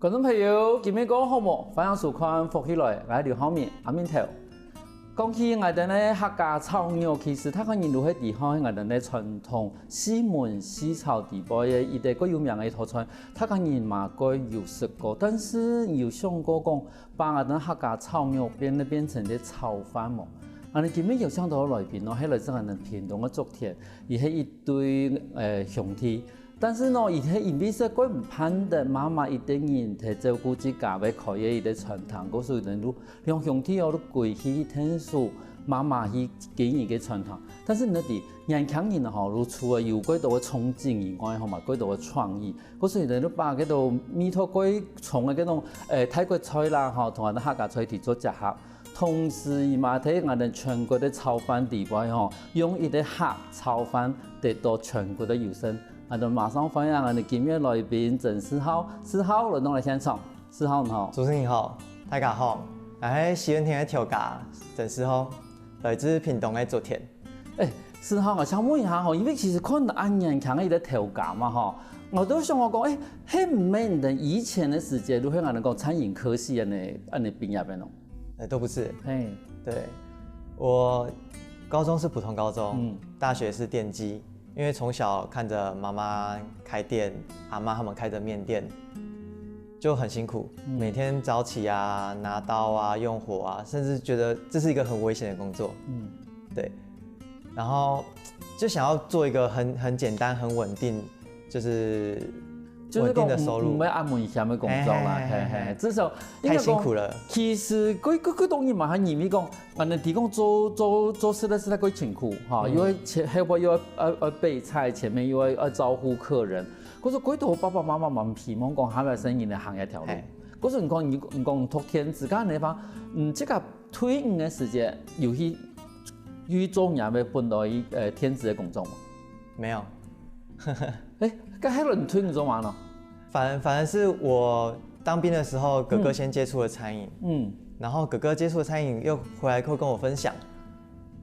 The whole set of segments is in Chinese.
观众朋友，今日讲好无？欢迎收看福起来，我是刘浩明阿明头。讲起我哋咧客家草药，其实它可能如喺地方，我哋咧传统西门西草地步嘅一个最有名嘅一套菜，它可能嘛过有食过，但是有想过讲把我哋客家草药变成啲炒饭冇？啊！你今日有想到来宾咯，喺嚟真係能片動嘅昨天，而係一堆兄弟。但是呢，而且因為說佢唔判斷媽媽一定人係照顧自家，要開嘢一啲傳統，嗰時人都讓兄弟我都跪去聽書，媽媽去經營嘅傳統。但是呢啲年輕人吼，如除了有幾多嘅憧憬以外，吼嘛幾多嘅創意，嗰時人都把嗰度米托龜從嘅嗰種泰國菜啦，吼同我哋客家菜嚟做結合。同時，伊嘛睇我哋全國嘅炒飯地位吼，用一啲客炒飯得到全國嘅優勝。我哋馬上歡迎我哋今日來賓鄭思浩，4號來到嚟現場，4號你好。主持人好，大家好，我係喜源田嘅調家鄭思浩，來自屏東嘅昨天。4號我想問一下吼，因為其實看到安年強嘅一個調家嘛吼，我都想我講，係唔係你以前嘅時節，如果我哋講餐飲科系安尼畢業嘅咯？都不是，對，我高中是普通高中，大學是電機。因為從小看着媽媽開店，阿媽他們開着麵店，就很辛苦，每天早起啊，拿刀啊，用火啊，甚至覺得這是一個很危險的工作。對，然後就想要做一個很簡單、很穩定，就是穩定的收入。唔係安穩下嘅工作啦，至少太辛苦了。其實佢當然嘛，係認為講，我哋提供做事的是太辛苦哈，因為後邊又要備菜，前面又要招呼客人。嗰時幾多爸爸媽媽蠻希望講下邊生意嚟行一條路。嗰時你講讀天自家地方，即個退伍嘅時間有去做嘢咪換到天職嘅工作嗎？沒有。咁喺輪退伍做完咯？反而是我當兵的時候，哥哥先接觸了餐飲，然後哥哥接觸了餐飲，又回來後跟我分享，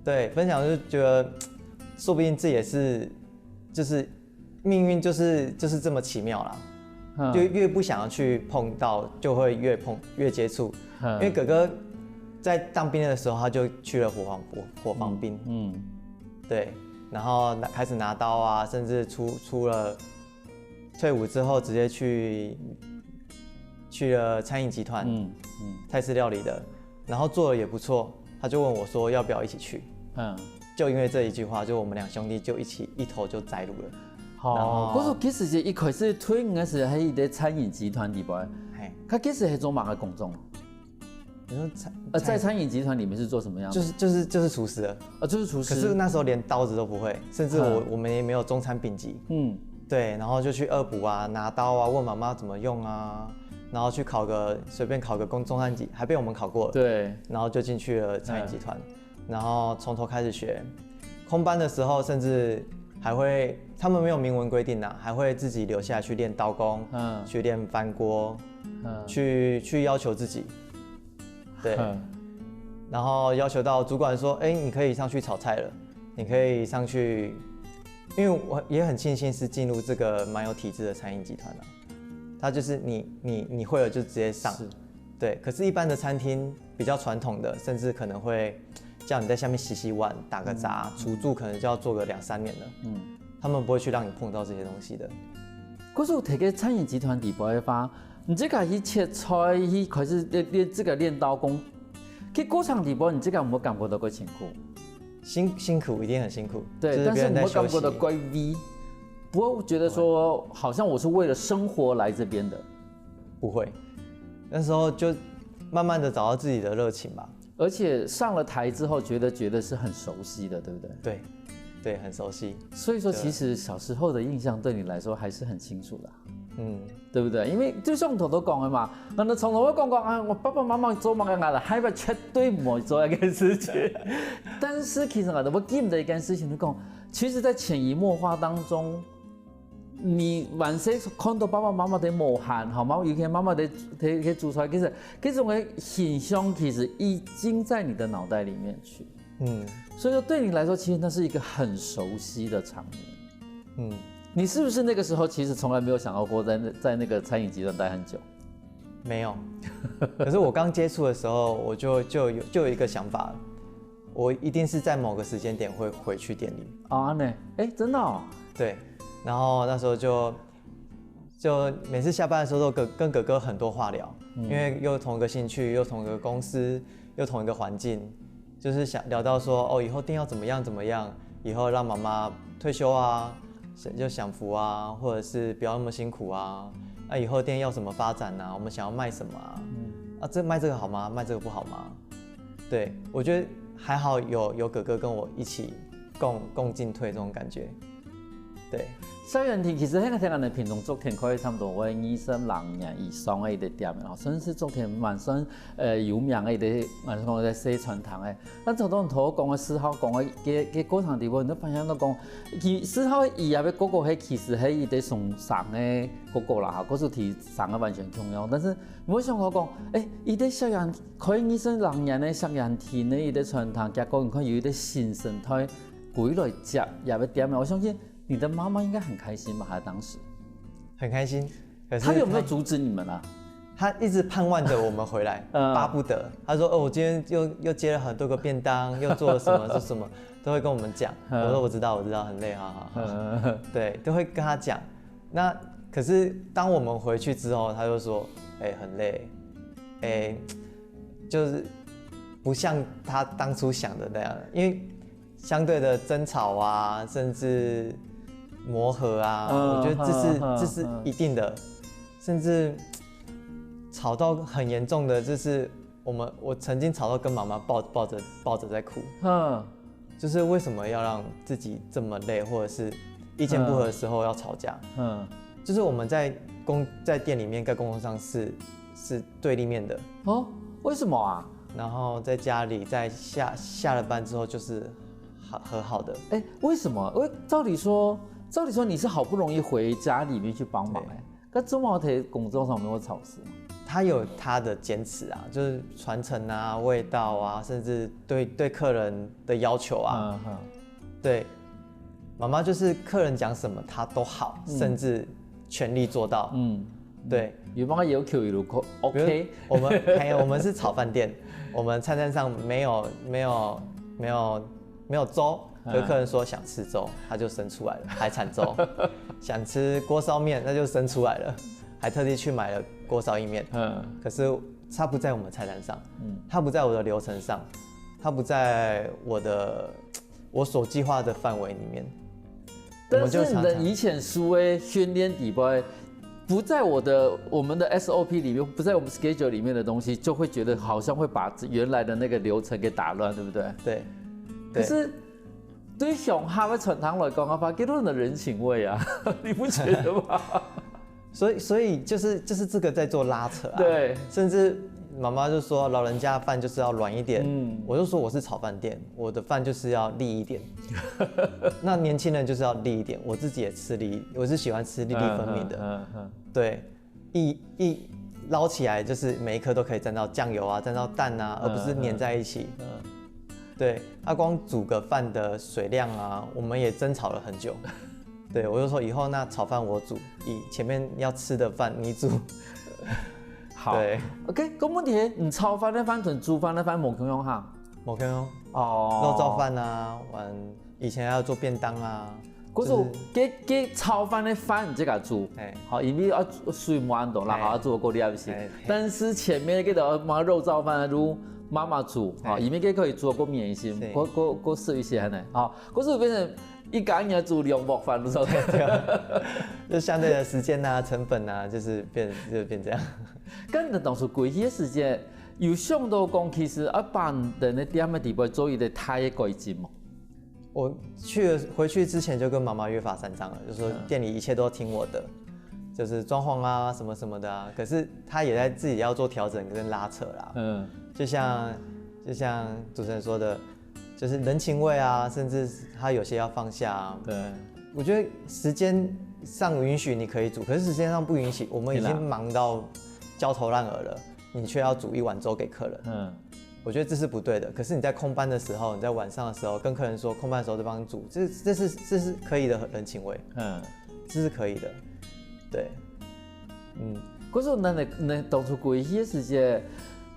對，分享就覺得，說不定這也是，就是命運就是這麼奇妙啦，就越不想要去碰到，就會越接觸，因為哥哥在當兵的時候，他就去了火防兵，對，然後開始拿刀啊，甚至出了。退伍之後，直接去了餐飲集團，泰式料理的，然後做得也不錯。他就問我說要不要一起去？就因為這一句話，就我們兩兄弟就一頭就栽入了。好，嗰時其實一開始退伍嘅時候喺啲餐飲集團裡邊，佢其實係做乜嘅工作？你說在餐飲集團裡面是做什麼樣？就是廚師的。就是廚師。可是那時候連刀子都不會，甚至我們也沒有中餐丙級。對，然後就去惡補啊，拿刀啊，問媽媽怎麼用啊，然後去隨便考個中餐級，還被我們考過了。對，然後就進去了餐飲集團，然後從頭開始學。空班的時候，甚至還會，他們沒有明文規定啊，還會自己留下來去練刀工，去練翻鍋，去要求自己。對，然後要求到主管說，哎，你可以上去炒菜了，你可以上去。因為我也很慶幸是進入這個蠻有體制的餐飲集團啦，它就是你會了就直接上，對。可是，一般的餐廳比較傳統的，甚至可能會叫你在下面洗碗、打個雜，廚助可能就要做個2-3年了。他們不會去讓你碰到這些東西的。嗰時候睇個餐飲集團底部嘅話，你這個去切菜，去開始練刀工，佢過程底部，你這個有冇感覺到過辛苦？辛苦一定很辛苦，對，但是我們感覺到怪 V， 不會覺得說好像我是為了生活來這邊的，不會，那時候就慢慢的找到自己的熱情吧。而且上了台之後，覺得是很熟悉的，對不對？對，很熟悉。所以說，其實小時候的印象對你來說還是很清楚的。對不對？因為就像頭都講的嘛，我哋從頭都講啊，我爸爸媽媽做乜嘅我哋係咪絕對唔會做一件事情？但是其實我哋我記得一件事情就講，其實在潛移默化當中，你晚上看到爸爸媽媽的無限，好嗎？有些媽媽的煮出來，其實這種嘅形象其實已經在你的腦袋裡面去。所以說對你來說，其實那是一個很熟悉的場面。你是不是那個時候其實從來沒有想到過在那個餐飲集團待很久？没有。可是我刚接触的时候，我就有一个想法，我一定是在某个时间点会回去店里。啊呢，真的哦。对，然后那时候就每次下班的时候都跟哥哥很多话聊，因为又同一个兴趣，又同一个公司，又同一个环境，就是想聊到说以后店要怎么样，以后让妈妈退休啊，就享福啊，或者是不要那么辛苦啊，以后店要怎么发展啊，我们想要卖什么啊，卖这个好吗？卖这个不好吗？对，我觉得还好有哥哥跟我一起共进退这种感觉，对。小园田其实那个天的品种族田可以差不多为20人以上的一个店面，算是族田蛮算有名的一个，蛮讲在西传统的。咱从头头讲的思考讲的嘅过程地方，你都发现到讲，其思考以后的嗰個係其實係伊哋崇尚的嗰個啦嚇，嗰是提倡的完全重要。但是我想講，伊啲小園可以20人的小園田的伊啲傳統，結果佢有一啲新生態歸來接入嘅店面，我相信。你的媽媽應該很開心吧？還當時很開心，可是她有沒有阻止你們啊？她一直盼望着我們回來，巴不得。她說：“我今天又接了很多個便當，又做了什麼什麼，都會跟我們講。”我說：“我知道，很累，好。”對，都會跟她講。那可是當我們回去之後，她就說：“很累，就是不像她當初想的那樣，因為相對的爭吵啊，甚至。”磨合啊，我覺得這是一定的，甚至吵到很嚴重的，就是我曾經吵到跟媽媽抱着在哭，就是為什麼要讓自己這麼累，或者是意見不合的時候要吵架，就是我們在店裡面在工作上是對立面的哦，為什麼啊？然後在家裡在下了班之後就是和好的，為什麼？照理說你是好不容易回家裡面去幫忙可周毛鐵工作上沒有吵事嗎？他有他的堅持啊，就是傳承啊、味道啊，甚至對客人的要求啊。對，媽媽就是客人講什麼她都好，甚至全力做到。對。有幫他要求一路 OK。我們是炒飯店，我們菜單上沒有粥。可客人說想吃粥，他就生出來了海產粥；想吃鍋燒麵，那就生出來了，還特地去買了鍋燒意麵。可是它不在我們菜單上，它不在我的流程上，它不在我所計劃的範圍裡面。但是你的以前書的訓練底部不在我們的 SOP 裡面，不在我們 schedule 裡面的東西，就會覺得好像會把原來的那個流程給打亂，對不對？對。可是。對鄉下的傳統來講，發幾多人的人情味啊，你不覺得嗎？所以就是這個在做拉扯啊。對，甚至媽媽就說老人家飯就是要軟一點，我就說我是炒飯店，我的飯就是要利一點。那年輕人就是要利一點，我自己也吃利，我是喜歡吃粒粒分明的。對，一撈起來就是每一顆都可以沾到醬油啊，沾到蛋啊，而不是粘在一起。對，光煮個飯的水量啊，我們也爭吵了很久。對，我就說以後那炒飯我煮，前面要吃的飯你煮。好。對 OK， 咁問題你炒飯的飯同煮飯的飯冇共用哈？冇共用。肉燥飯啊，以前要做便當啊。嗰種嘅炒飯的飯即個煮，好，因為要水滿多啦，好做過啲嘢先。但是前面嗰個乜肉燥飯如媽媽煮，啊，裡面可以做個麵線，嗰試一些呢，啊，嗰時變成一個人煮兩鍋飯都收得，就相對的時間啊、成本啊，就變這樣。咁你當初過去嘅時間，有想到講其實一般人嘅店嘅地步做一啲大嘅改進嗎？我回去之前就跟媽媽約法三章了，就說店裡一切都聽我的。就是裝潢啊，什麼什麼的啊，可是他也在自己要做調整跟拉扯啦。就像主持人說的，就是人情味啊，甚至他有些要放下啊。對，我覺得時間上允許你可以煮，可是時間上不允許，我們已經忙到焦頭爛額了，你卻要煮一碗粥給客人。我覺得這是不對的。可是你在空班的時候，你在晚上的時候跟客人說空班的時候就幫你煮，這是可以的人情味。這是可以的。對，可是咱当初过去的时间，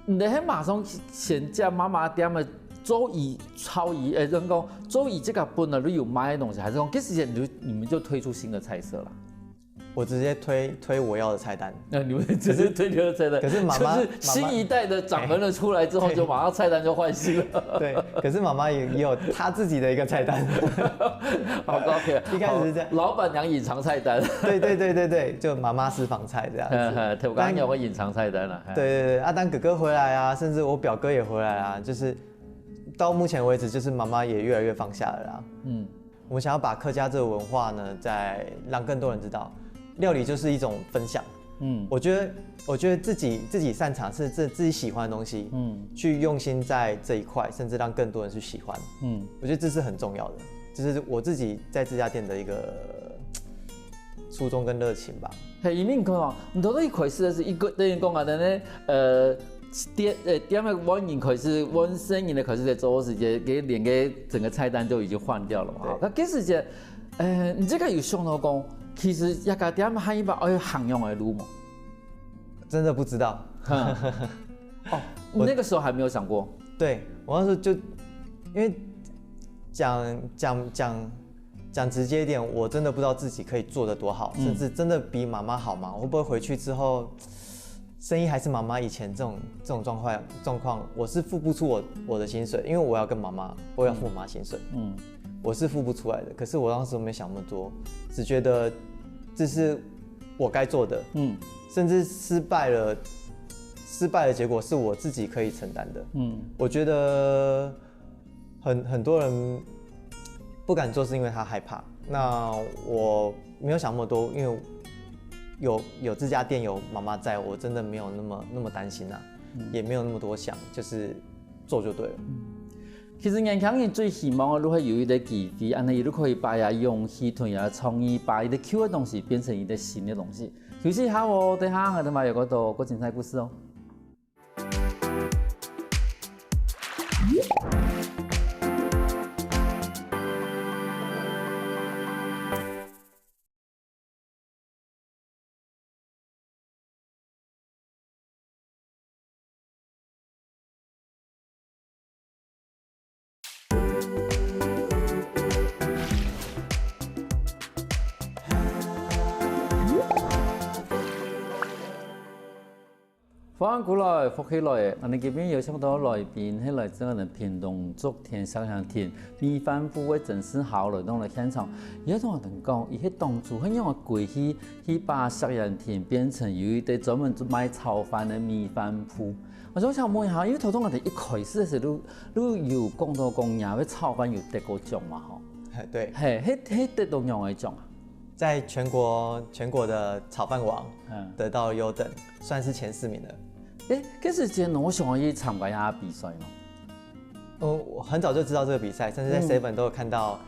你喺马上先将妈妈点的周乙、超乙，人讲周乙这个本来就有卖的东西，还是讲这时间你们就推出新的菜色了？我直接推我要的菜单。你们直接推你的菜单？可是妈妈就是新一代的掌门人出来之后，就马上菜单就换新了。对，可是妈妈也有她自己的一个菜单。好 OK， 一开始是这样，老板娘隐藏菜单。对，就妈妈私房菜这样子。我刚刚有个隐藏菜单了。对，当哥哥回来啊，甚至我表哥也回来啊，就是到目前为止，就是妈妈也越来越放下了啦。我们想要把客家这个文化呢，再让更多人知道。料理就是一种分享，我觉得自己擅长是自己喜欢的东西，去用心在这一块，甚至让更多人去喜欢，我觉得这是很重要的，这是我自己在这家店的一个初衷跟热情吧。係，因為你講，唔到一開始是一個等於講啊，等咧點嘅我一開始，我生意的開始在做時間，給連個整個菜單都已經換掉了嘛。那嗰時間，你這個有想到講？其實一家店還一把行用的路嗎？真的不知道。哦，你那個時候還沒有想過？對，我那時候就因為講直接一點，我真的不知道自己可以做得多好，甚至真的比媽媽好嗎？會不會回去之後，生意還是媽媽以前這種狀況，我是付不出我的薪水，因為我要跟媽媽，我要付我媽薪水。我是付不出來的，可是我當時沒想那麼多，只覺得這是我該做的，甚至失敗了結果是我自己可以承擔的，我覺得很多人不敢做是因為他害怕，那我沒有想那麼多，因為有這家店有媽媽在，我真的沒有那麼擔心啊，也沒有那麼多想，就是做就對了。其實年輕人最希望的都係有一個機會，安尼伊都可以把呀勇氣同呀創意，把伊的舊的東西變成一個新的東西。休息下哦，等下我哋咪有嗰度個精彩故事哦。翻過來，復起來，我哋這邊有請到來賓，係來自我哋屏東竹田小香田米飯鋪嘅鄭世豪來到嚟現場。而家同我哋講，伊喺當初係用個過去把小香田變成有一個專門賣炒飯嘅米飯鋪。我想問一下，因為頭先我哋一開始嘅時候都有講到講嘢，嘅炒飯有得過獎嘛？嗬？對，係得到樣嘅獎啊！在全國的炒飯王得到優等，算是前4名的。嗰時間我想去參加一下比賽咯。我很早就知道這個比賽，甚至在 Seven 都有看到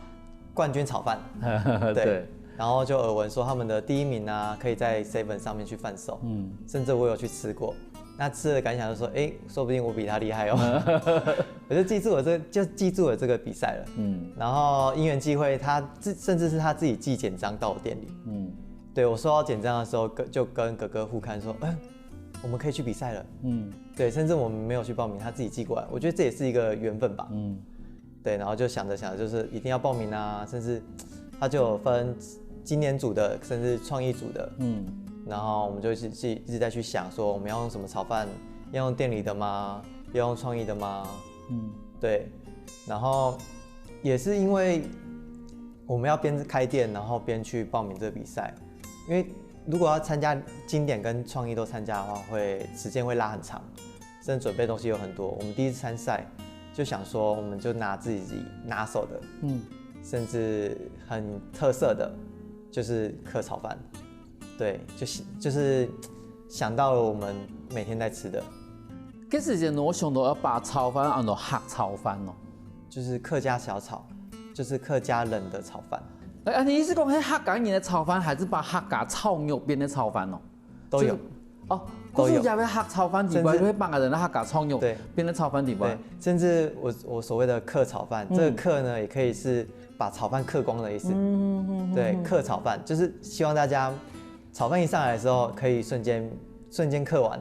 冠軍炒飯。對。然後就耳聞說他們的第1名啊，可以在 Seven 上面去販售。甚至我有去吃過，那吃的感想就說，說不定我比他厲害哦。我就記住了這個比賽了。然後因緣際會，甚至是他自己寄簡章到我店裡。對，我收到簡章的時候，就跟哥哥互看說，我們可以去比賽了，對，甚至我們沒有去報名，他自己寄過來，我覺得這也是一個緣分吧，對，然後就想着，就是一定要報名啊，甚至他就有分今年組的，甚至創意組的，然後我們就一直在去想，說我們要用什麼炒飯，要用店裡的嗎？要用創意的嗎？對，然後也是因為我們要邊開店，然後邊去報名這個比賽，因為如果要參加經典跟創意都參加的話，時間會拉很長，甚至準備東西有很多。我們第一次參賽就想說，我們就拿自己拿手的，甚至很特色的，就是客炒飯。對，就是想到了我們每天在吃的。嗰時間我想到要把炒飯按到客炒飯咯，就是客家小炒，就是客家人的炒飯。你意思講係客家人的炒飯，還是把客家炒肉變的炒飯咯？都有。哦，都有。因為客炒飯底位會把人的客家炒肉變成炒飯底位。甚至我所謂的客炒飯，這個客呢，也可以是把炒飯嗑光的意思。對，客炒飯就是希望大家炒飯一上來的時候，可以瞬間瞬间刻完。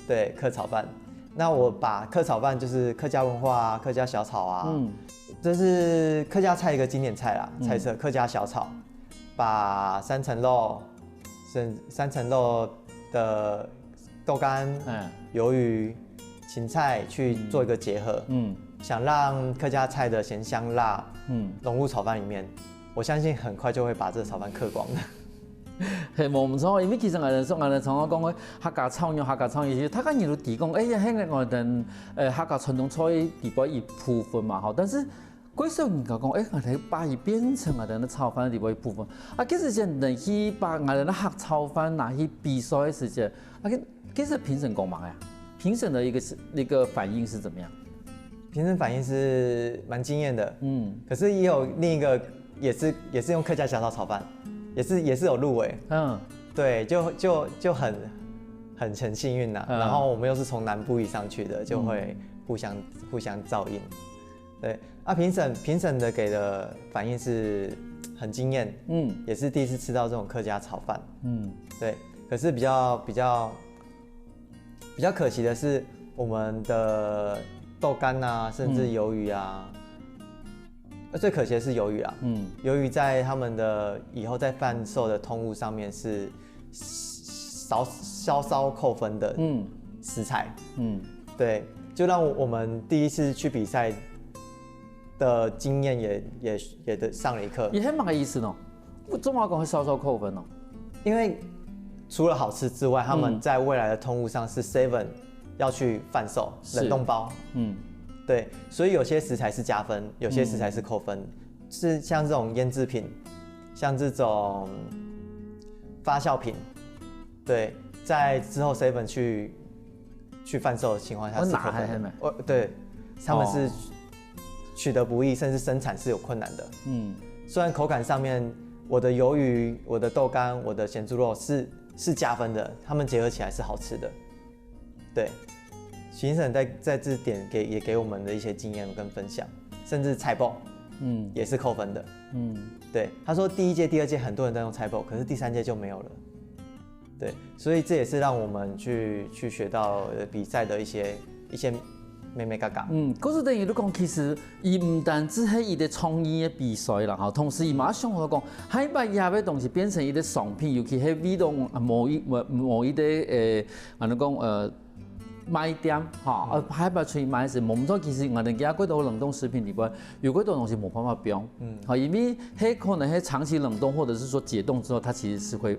对，客炒饭。那我把客炒饭就是客家文化啊，客家小炒啊，这是客家菜一个经典菜啦，菜色客家小炒，把三层肉的豆干、鱿鱼、芹菜去做一个结合，想让客家菜的咸香辣，融入炒饭里面，我相信很快就会把这个炒饭嗑光的。係冇錯，因為其實我哋常常講嘅客家炒肉，他講你都提供，呀，係我哋客家傳統菜地方一部分嘛，好，但是貴少人講，我哋把它變成我哋嘅炒飯地方一部分，其實係人去把我哋嘅客炒飯拿去比賽嘅時間，其實評審講嘛呀，評審的一個反應是怎麼樣？評審反應是蠻驚豔的，可是也有另一個也是用客家小炒炒飯。也是有入圍，对，就很幸运呐。然后我们又是从南部移上去的，就会互相照应。对，评审的给的反应是很惊艳，也是第一次吃到这种客家炒饭，对。可是比较可惜的是，我们的豆干啊，甚至鱿鱼啊。最可惜的是鱿鱼啊，鱿鱼在他们的以后在贩售的通路上面是稍稍扣分的食材，对，就让我们第一次去比赛的经验也上了一课。也很蛮意思哦，中华讲会稍稍扣分哦，因为除了好吃之外，他们在未来的通路上是 Seven 要去贩售冷冻包，对，所以有些食材是加分，有些食材是扣分，是像这种腌制品，像这种发酵品，对，在之后 Seven 去贩售的情况下是扣分的。对，他们是取得不易，甚至生产是有困难的。虽然口感上面，我的鱿鱼、我的豆干、我的咸猪肉是加分的，他们结合起来是好吃的，对。评审在这点也给我们的一些经验跟分享，甚至菜包，也是扣分的，对，他说第一届、第二届很多人在用菜包，可是第三届就没有了，对，所以这也是让我们去学到比赛的一些妹妹嘎嘎。嗰時等於你講，其實伊唔單止係伊個創意嘅比賽啦，吼，同時伊馬上我講，還把嘢嘅東西變成伊個商品，尤其係味道某一個我哋講賣點嚇，還把出去賣時，冇錯。其實我哋而家嗰度冷凍食品裡邊有嗰種東西冇辦法變，因為係可能係長期冷凍，或者是說解凍之後，它其實是會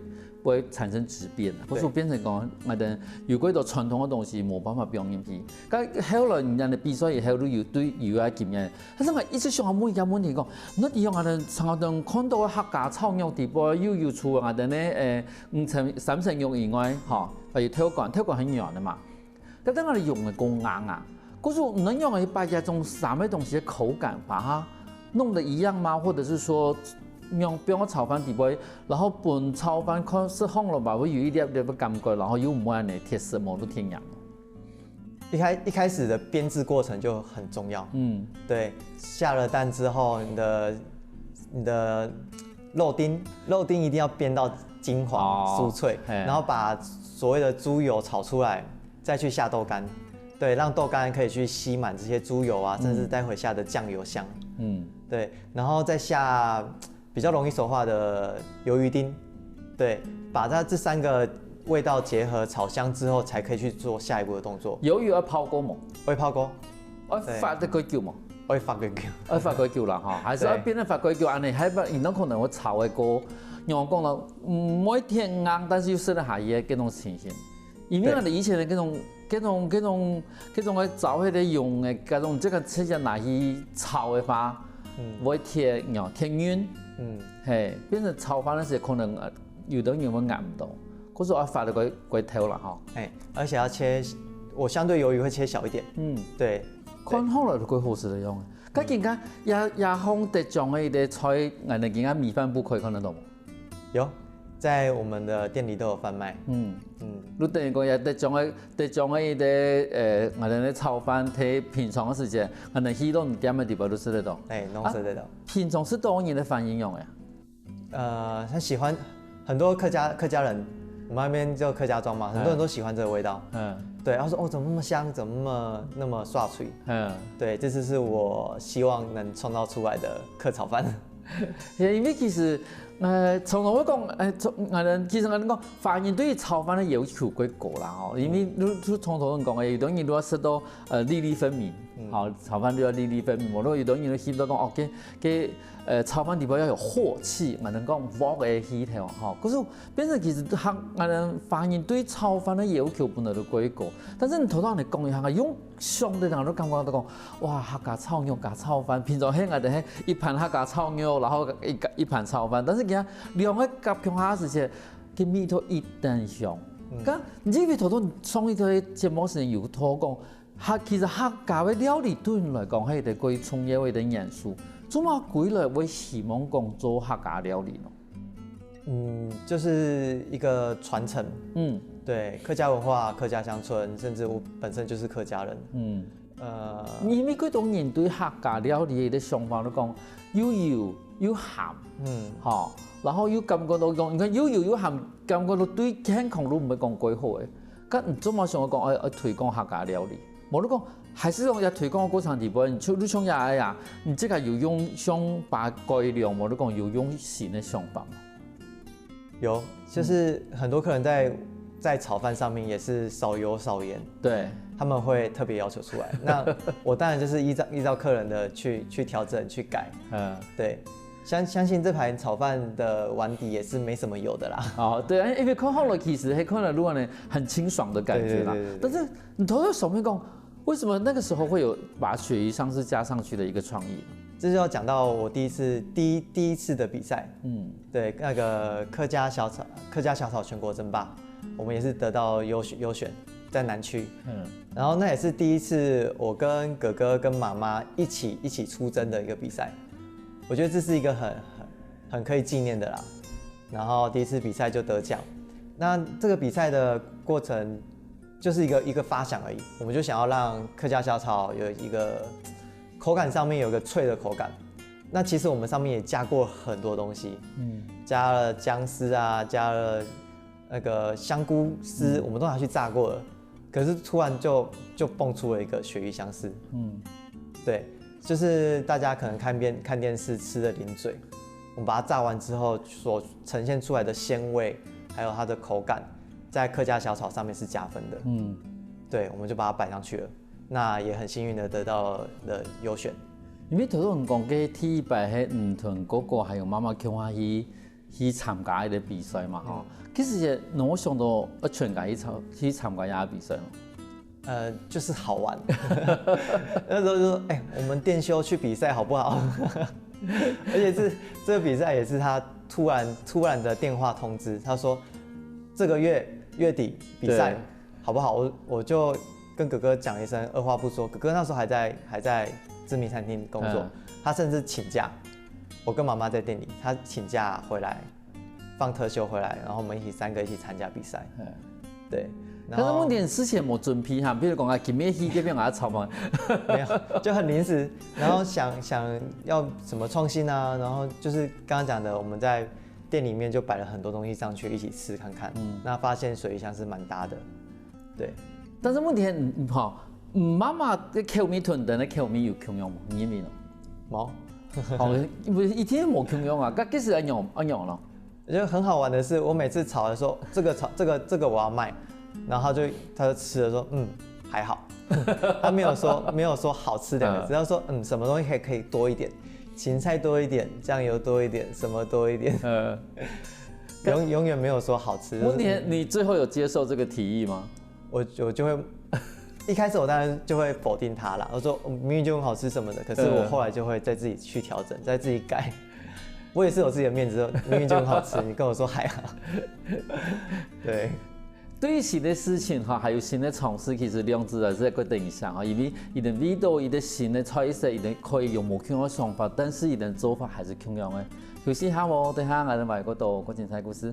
產生質變的，或者變成講我哋有嗰種傳統嘅東西冇辦法變入去。咁後來人哋比賽以後都有對有啊經驗，但是我一直想問一個問題講，我哋我哋常常看到客家炒肉地邊有除我哋咧3層肉以外，嚇，例如挑乾很軟的嘛。但係我哋用嘅夠硬啊，嗰時唔能用嚟把一種啥嘅東西嘅口感把它弄得一樣嗎？或者是說用俾我炒飯底杯，然後拌炒飯看是烘了吧，會有一點點嘅感覺，然後又唔會讓你鐵絲冇都天然。一開始的編製過程就很重要，對，下了蛋之後，你的肉丁一定要煸到金黃酥脆，然後把所謂的豬油炒出來。再去下豆干，对，让豆干可以去吸滿這些豬油啊，甚至待會下的醬油香，對，然後再下比較容易熟化的魷魚丁，對，把它這3個味道結合炒香之後，才可以去做下一步的動作。魷魚要泡過冇？會泡過。我發得佢叫冇？我發佢叫。我發佢叫啦嚇，還是要變得發佢叫，安尼係不？然後可能會炒嘅過，讓我講啦，唔會天硬，但是又食得下嘢嗰種情形。因為我哋以前嘅嗰種嘅炒迄個用嘅嗰種即個切只拿去炒嘅話，會貼軟，係變成炒飯嗰時可能有的人會硬唔到，嗰時我發到佢頭啦嚇。而且要切，我相對魷魚會切小一點，對。看好了佢好食嚟用嘅，咁而家也烘特種嘅啲菜，我哋而家米飯部可以看得到冇？有。在我們的店裡都有販賣。你等於講有特種嘅我哋咧炒飯睇平常嘅時間，我哋去到唔點嘅地方都食得到。都食得到。平常是多少人的反應用嘅？他喜歡很多客家人我们那边叫客家庄嘛，很多人都喜欢这个味道。对，然后说哦，怎么那么香，怎么那么刷脆？对，这次是我希望能创造出来的客炒饭。因为其实，从我讲，其实我讲，华人对于炒饭的要求几高啦吼，因为你从头讲的，有当然都要食到粒粒分明，好，炒饭都要粒粒分明。无论有当然都希望讲哦，炒饭底部要有镬气，我能讲鑊嘅起頭吼。可是變成其實我們華人對炒飯的要求本來就幾高，但是你頭頭你講一下，用相對人都感覺到講，哇，客家炒肉加炒飯，平常喺我哋喺一盤客家炒肉，然後一盤炒飯，但是其實兩個夾強下時些，佢味道一定香。咁你知唔知頭頭上一個節目時有討講，其實客家嘅料理對你來講係一個幾重要嘅元素。做乜鬼來會希望講做客家料理呢？就是一個傳承。對，客家文化、客家鄉村，甚至我本身就是客家人。因為嗰種人對客家料理嘅想法都講又油又鹹，嚇，然後又感覺到講，你看又油又鹹，感覺到對健康都唔係講幾好嘅。咁唔做乜想我講要推廣客家料理，冇得講。還是講要推廣過程底部，你像呀，你這個有用想把改良，我都講有用新的想法嗎？有，就是很多客人在炒飯上面也是少油少鹽，對，他們會特別要求出來。那我當然就是依照客人的去調整去改，對。相信這盤炒飯的碗底也是沒什麼油的啦。哦，對啊，因為看好了其實看了如果呢很清爽的感覺啦。對，但是你頭頭上面講。為什麼那個時候會有把鱈魚香絲加上去的一個創意？這就要講到我第一次的比賽，對，那個客家小炒全國爭霸，我們也是得到優選，在南區，然後那也是第一次我跟哥哥跟媽媽一起出征的一個比賽，我覺得這是一個很可以紀念的啦。然後第一次比賽就得獎，那這個比賽的過程。就是一個發想而已，我們就想要讓客家小炒有一個口感上面有一個脆的口感。那其實我們上面也加過很多東西，加了薑絲啊，加了那個香菇絲，我們都拿去炸過了。可是突然就蹦出了一個鱈魚香絲，對，就是大家可能看電視吃的零嘴，我們把它炸完之後所呈現出來的鮮味，還有它的口感。在客家小炒上面是加分的，對，我們就把它擺上去了。那也很幸運的得到了優選。因為頭先講嘅第一擺係唔同哥哥還有媽媽叫我去參加一個比賽嘛，哈。其實我想到全家去參加一個比賽就是好玩。那時候就說，我們店休去比賽好不好？而且這個比賽也是他突然的電話通知，他說這個月底比賽好不好？我就跟哥哥講一聲，二話不說。哥哥那時候還在知名餐廳工作，他甚至請假。我跟媽媽在店裡，他請假回來，放特休回來，然後我們3個一起參加比賽。對。但是問題事前冇準備哈，比如講啊，今日去這邊我要炒飯，沒有，就很臨時。然後想要什麼創新啊，然後就是剛剛講的，我們在店裡面就擺了很多東西上去，一起吃看看。那發現鱈魚香是蠻搭的，對。但是問題係媽媽嘅口味同人嘅口味有共樣嗎？你認為呢？冇。一天冇共樣啊，咁幾時一樣咯？我覺得很好玩的是，我每次炒的時候，這個我要賣，然後他就吃了說，還好。他沒有說好吃兩個字，他說什麼東西可以多一點。芹菜多一點，醬油多一點，什麼多一點，永遠沒有說好吃。你最後有接受這個提議嗎？我就會，一開始我當然就會否定他啦，我說明明就很好吃什麼的，可是我後來就會再自己去調整，再自己改。我也是有自己的面子，明明就很好吃，你跟我說還好。對。對於新的事情哈，還有新的嘗試，其實兩者係一個影響哈，因為一定味道、一定新的菜式，一定可以用無同的想法，但是一定做法還是同樣的。休息下喎，等下我哋埋嗰度個精彩故事。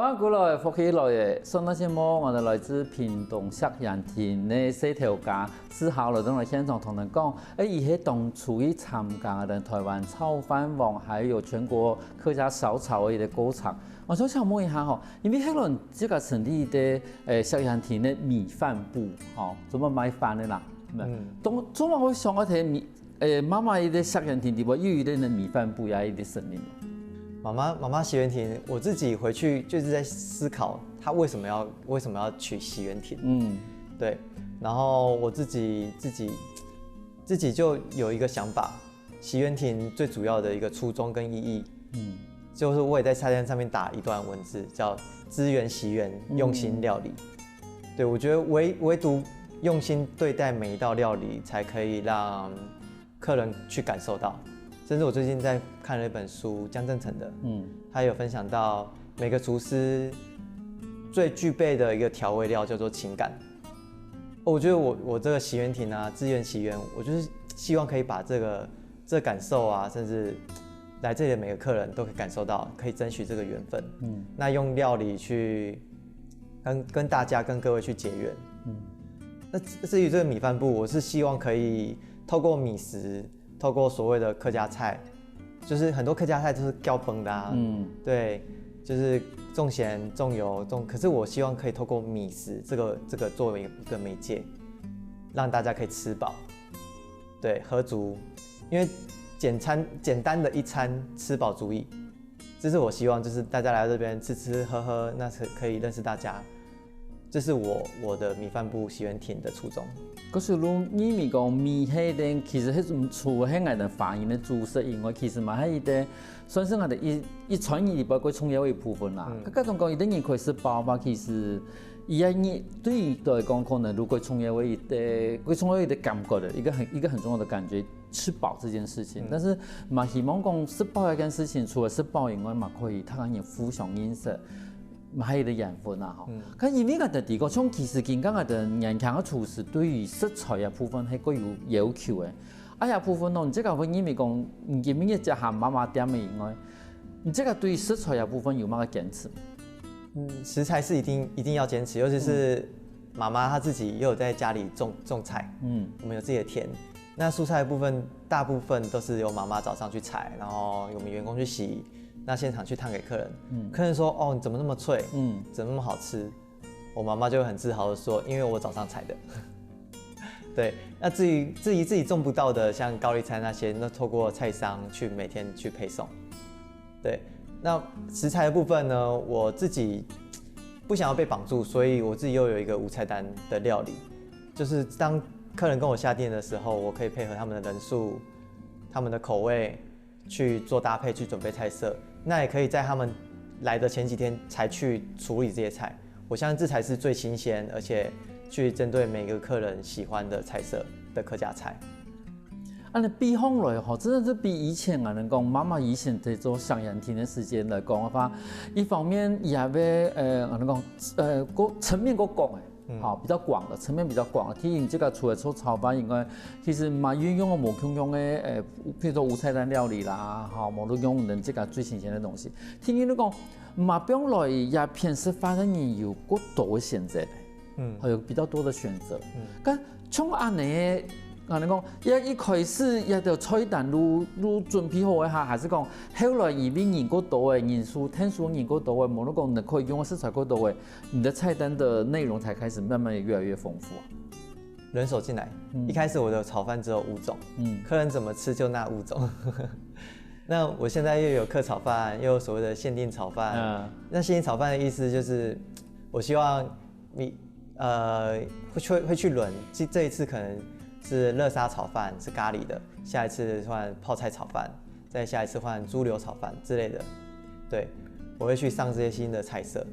翻过來福起來嘅，上那些麼我哋來自屏東石岩田嘅四條街，思考來到嚟現場同人講，伊係當初去參加嘅台灣炒飯王，還有全國客家小炒嘅歌唱。我想請問一下吼，因為迄輪即個成立的石岩田嘅米飯部，吼，做乜買飯嘅啦？當做乜我想我睇媽媽嘅石岩田地方有一啲米飯部也一啲成立。媽媽席元亭，我自己回去就是在思考，她為什麼要取席元亭？對。然後我自己就有一個想法，席元亭最主要的一個初衷跟意義，就是我也在菜單上面打一段文字，叫資源席元，用心料理。對，我覺得唯獨用心對待每一道料理，才可以讓客人去感受到。甚至我最近在看了一本書，江正成的，他有分享到每個廚師最具備的一個調味料叫做情感。我覺得我這個席元亭啊，資源席元，我就是希望可以把這個感受啊，甚至來這裡的每個客人都可以感受到，可以爭取這個緣分。那用料理去跟大家跟各位去結緣。那至於這個米飯部，我是希望可以透過米食。透過所謂的客家菜，就是很多客家菜都是吊崩的啊，對，就是重鹹、重油、可是我希望可以透過米食這個作為一個媒介，讓大家可以吃飽，對，喝足，因為簡單的一餐吃飽足矣，這是我希望，就是大家來到這邊吃喝喝，那可以認識大家，這是我的米飯部席元亭的初衷。嗰時路你咪講米係啲，其實係除係我哋發現嘅主食以外，其實嘛係啲算是我哋一傳入包括重要嘅部分啦。嗰種講一啲人可以食飽嘛，其實而家你對於嚟講，可能如果重要嘅佢重要嘅感覺嘅一個很重要的感覺，吃飽這件事情。但是嘛希望講食飽一件事情，除了食飽以外，嘛可以睇下互相認識。嘛係啲養分啊，嗬。咁因為我哋地個從其實見緊我哋年輕嘅廚師對於食材嘅部分係個有要求嘅。啊呀部分咯，你即個會因為講唔見面嘅只行媽媽店嘅以外，你這個對於食材嘅部分有乜嘅堅持？食材是一定要堅持，尤其是媽媽她自己又有在家裡種菜，我們有自己的田。那蔬菜的部分大部分都是由媽媽早上去採，然後我們員工去洗。那現場去燙給客人，客人說：“哦，你怎麼那麼脆？怎麼那麼好吃？”我媽媽就會很自豪地說：“因為我早上採的。”對，那至於自己種不到的，像高麗菜那些，那透過菜商去每天去配送。對，那食材的部分呢，我自己不想要被綁住，所以我自己又有一個無菜單的料理，就是當客人跟我下訂的時候，我可以配合他們的人數、他們的口味去做搭配，去準備菜色。那也可以在他們來的前幾天才去處理這些菜，我相信這才是最新鮮，而且去針對每個客人喜歡的菜色的客家菜。你比方來嗬，真的是比以前啊，能講媽媽以前在做石岩田的時間來講嘅話，一方面也要能講個層面個廣好比較廣的層面比較廣的，體現這個除了做炒飯以外，其實嘛運用個無窮用嘅譬如說無菜單料理啦，好冇都用人這個最新鮮的東西。聽見你講嘛，比方來也偏食飯嘅人有過多嘅選擇，還有比較多的選擇。咁從安尼。我哋講一開始一條菜單如準備好嘅下，還是講後來因為人過多嘅人數，聽說人過多嘅，無論講你可以用嘅食材過多嘅，你的菜單的內容才開始慢慢越來越豐富啊。人手進來，一開始我的炒飯只有5種，客人怎麼吃就那5種。那我現在又有客炒飯，又有所謂的限定炒飯。那限定炒飯的意思就是，我希望你會去輪，這一次可能。是熱沙炒飯，是咖喱的，下一次換泡菜炒飯，再下一次換豬柳炒飯之類的。對，我會去上這些新的菜色。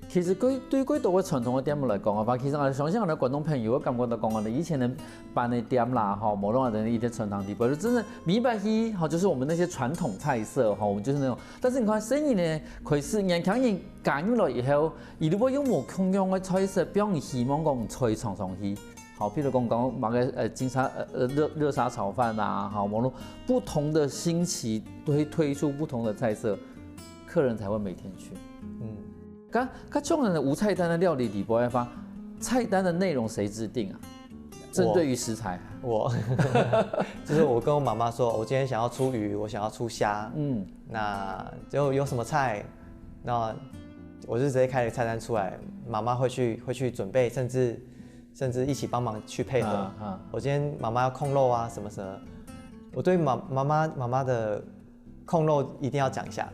其實對於多個傳統嘅店嚟講嘅話，其實我相信我哋廣東朋友，我感覺到講我哋以前嘅辦嘅店啦，哈，無論我哋一啲傳統地方，就真係米白魚，哈，就是我們那些傳統菜色，哈，我們就是那種。但是你看生意呢，開始年輕人加入來以後，如果用無同樣嘅菜色，比如希望講菜場上去。好，譬如講某個金沙熱沙炒飯啊，好，網絡不同的星期都會推出不同的菜色，客人才會每天去。那种人的无菜单的料理，你不会发菜单的内容谁制定啊？针对于食材，就是我跟我妈妈说，我今天想要出鱼，我想要出虾，那就有什么菜，那我就直接开了菜单出来，妈妈会去准备，甚至一起帮忙去配合。我今天妈妈要控肉啊什么，我对妈妈的控肉一定要讲一下。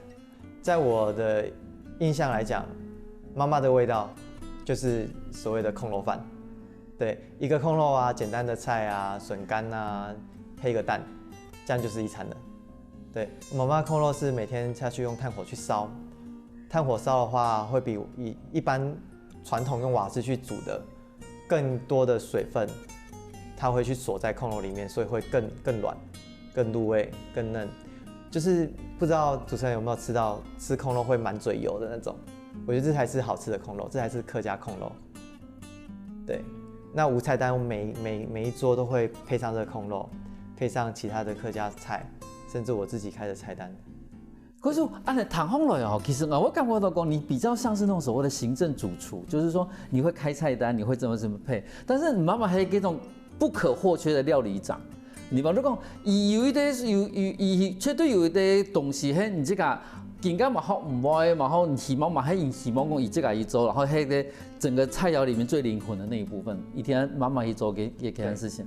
在我的印象来讲，妈妈的味道就是所谓的控肉饭。对，一个控肉啊，简单的菜啊，笋干啊，配一个蛋，这样就是一餐了。对，妈妈控肉是每天下去用炭火去烧，炭火烧的话会比一般传统用瓦斯去煮的更多的水分，它会去锁在控肉里面，所以会更软、更入味、更嫩。就是不知道主持人有没有吃控肉会满嘴油的那种，我觉得这才是好吃的控肉，这才是客家控肉。对，那无菜单每一桌都会配上这个控肉，配上其他的客家菜，甚至我自己开的菜单。可是按照谈后来哦，其实我感觉到讲你比较像是那种所谓的行政主厨，就是说你会开菜单，你会怎么配，但是你妈妈还有一种不可或缺的料理长。你嘛，你讲，有绝对有一啲东西，迄你这个更加嘛好唔歪，嘛好希望嘛，迄希望讲以这个一做，然后迄个整个菜肴里面最灵魂的那一部分，一天妈妈一做给件事情。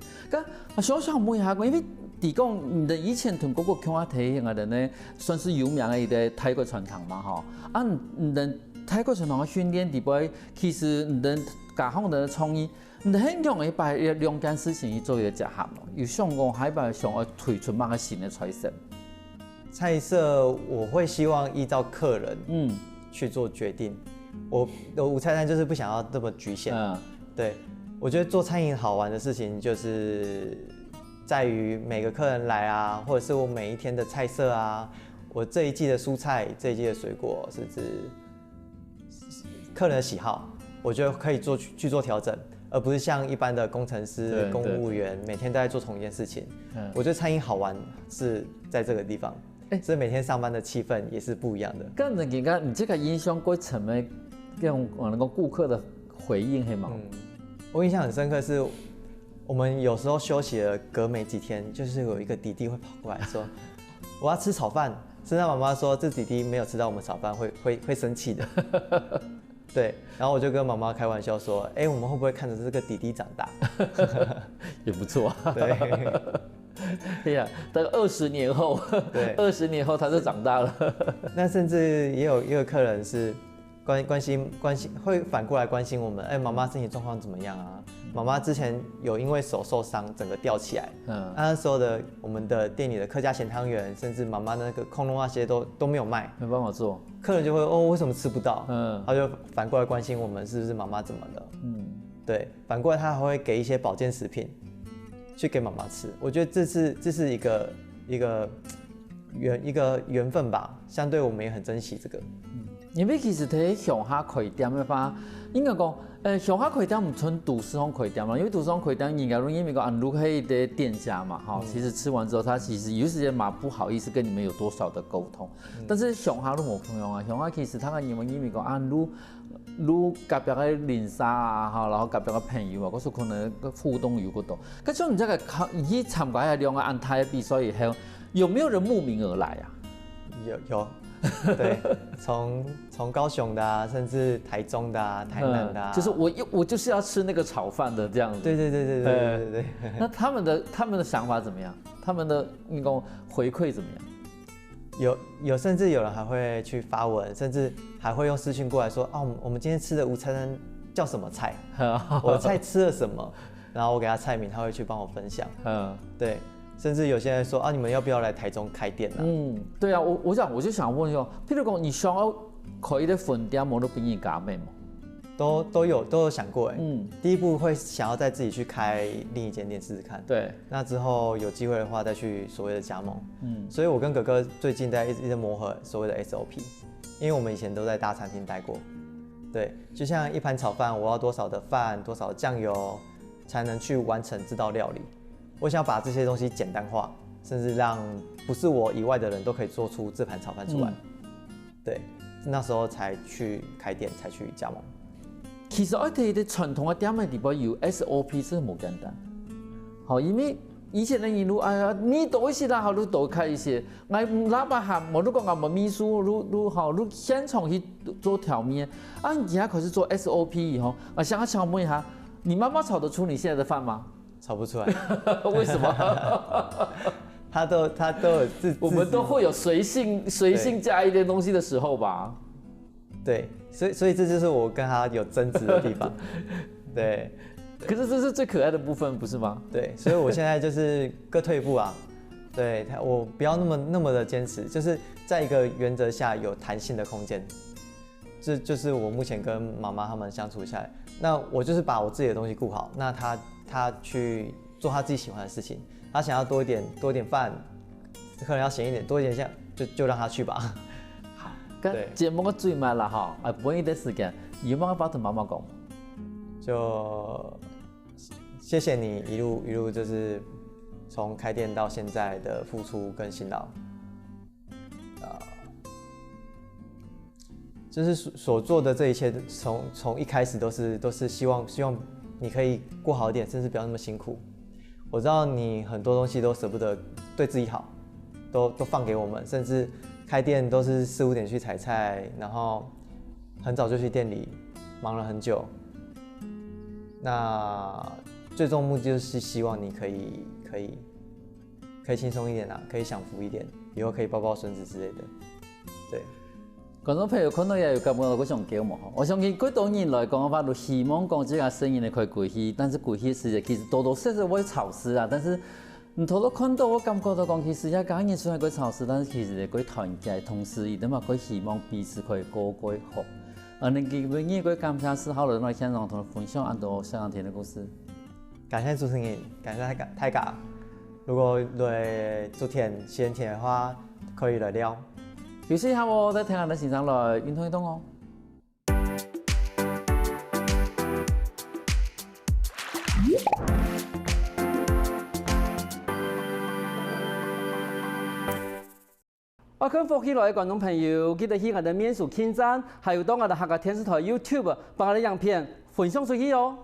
咁想问一下，因为你讲你以前同嗰个乡下体型的呢，算是有名的一个泰国传统嘛，吼。啊，你泰国传统的训练底部，其实你家乡的创意。你很容易把两件事情做一个结合咯，有想讲还把想要推出乜个新的菜色。菜色我会希望依照客人去做决定，我无菜单就是不想要这么局限。对，我觉得做餐饮好玩的事情就是在于每个客人来啊，或者是我每一天的菜色啊，我这一季的蔬菜、这一季的水果，甚至客人的喜好，我觉得可以去做调整。而不是像一般的工程师、公务员每天都在做同一件事情。我觉得餐饮好玩是在这个地方，所以每天上班的气氛也是不一样的。跟人家你这个影响过什么那种顾客的回应是吗？我印象很深刻是，我们有时候休息了，隔没几天，就是有一个弟弟会跑过来说：“我要吃炒饭。”甚至妈妈说：“这弟弟没有吃到我们炒饭会生气的。”对，然后我就跟妈妈开玩笑说：“我们会不会看着这个弟弟长大？”也不错。对，对呀，大概20年后，对，20年后他就长大了。那甚至也有一个客人是关心，会反过来关心我们：“妈妈身体状况怎么样啊？”妈妈之前有因为手受伤，整个吊起来。那时候的我们的店里的客家咸汤圆，甚至妈妈那个控肉那些都没有卖，没办法做。客人就会为什么吃不到？他就反过来关心我们是不是妈妈怎么了？对，反过来他还会给一些保健食品去给妈妈吃。我觉得这是一个缘分吧，相对我们也很珍惜这个。因为其实喺乡下开店的话，应该讲，乡下开店唔像都市方开店嘛，因为都市方开店应该容易因为讲，如果係啲店家嘛，哈，其实吃完之后，他其实有时间嘛不好意思跟你们有多少的沟通。但是乡下都冇同样啊，乡下其实他因为讲如隔壁嘅邻舍啊，哈，然后隔壁嘅朋友啊，嗰時可能個互動有嗰度。咁像你這個去參加下兩個安泰嘅比賽以後，有沒有人慕名而來啊？有。对，从高雄的啊，甚至台中的啊，台南的啊，就是我就是要吃那个炒饭的这样子。对。那他们的想法怎么样？他们的那个回馈怎么样？有，甚至有人还会去发文，甚至还会用私讯过来说：“我们今天吃的无菜单叫什么菜？我的菜吃了什么？”然后我给他菜名，他会去帮我分享。对。甚至有些人说：“你们要不要来台中开店啊？”对啊，我就想问说，譬如讲，你想要开一个分店，冇都俾人加咩吗？都有想过第一步会想要再自己去开另一间店试试看。对，那之后有机会的话再去所谓的加盟。所以我跟哥哥最近在一直磨合所谓的 SOP， 因为我们以前都在大餐厅待过。对，就像一盘炒饭，我要多少的饭，多少的酱油，才能去完成这道料理。我想把这些东西简单化，甚至让不是我以外的人都可以做出这盘炒饭出来。对，那时候才去开店，才去加盟。其实我睇啲传统嘅店嘅地方有 SOP 是冇简单，好，因为以前的人如哎呀，你多一些啦，好，你多开一些，我喇叭喊，我如果我们秘书，如好，如现场去做调面，啊，你现在可是做 SOP 以后，我想要请问一下，你妈妈炒得出你现在的饭吗？炒不出来，为什么？他都有我们都会有随性加一点东西的时候吧？对，所以这就是我跟他有争执的地方，对。可是这是最可爱的部分，不是吗？对，所以我现在就是各退一步啊，对我不要那么的坚持，就是在一个原则下有弹性的空间。这就是我目前跟妈妈他们相处下来，那我就是把我自己的东西顾好，那他去做他自己喜欢的事情，他想要多一点饭，可能要咸一点，多一点像就让他去吧。好，对，节目个最慢了哈，不会一段时间，有冇法同妈妈讲？就谢谢你一路就是从开店到现在的付出跟辛劳，就是所做的这一切，从一开始都是希望你可以过好一点，甚至不要那么辛苦。我知道你很多东西都舍不得对自己好，都放给我们，甚至开店都是4、5点去采菜，然后很早就去店里，忙了很久。那最终目的就是希望你可以轻松一点啊，可以享福一点，以后可以抱孙子之类的。对，观众朋友可能也有感觉到我想叫嘛，我相信几多年来讲法都希望讲这个生意呢可以过去，但是过去时其实多多少少会潮湿啊，但是你偷偷看到我感觉到讲其实也今年虽然会潮湿，但是其实会团结，同时一定嘛会希望彼此可以过好。你基本也会感谢4号人来现场同分享很多香港田的故事。感谢主持人，感谢大家。如果来竹田西田的话，可以来聊。休息一下我再听下你先生来运动哦。我跟福起来的观众朋友，记得去我的面书网站，还有到我的客家电视台 YouTube，把我的影片分享出去哦。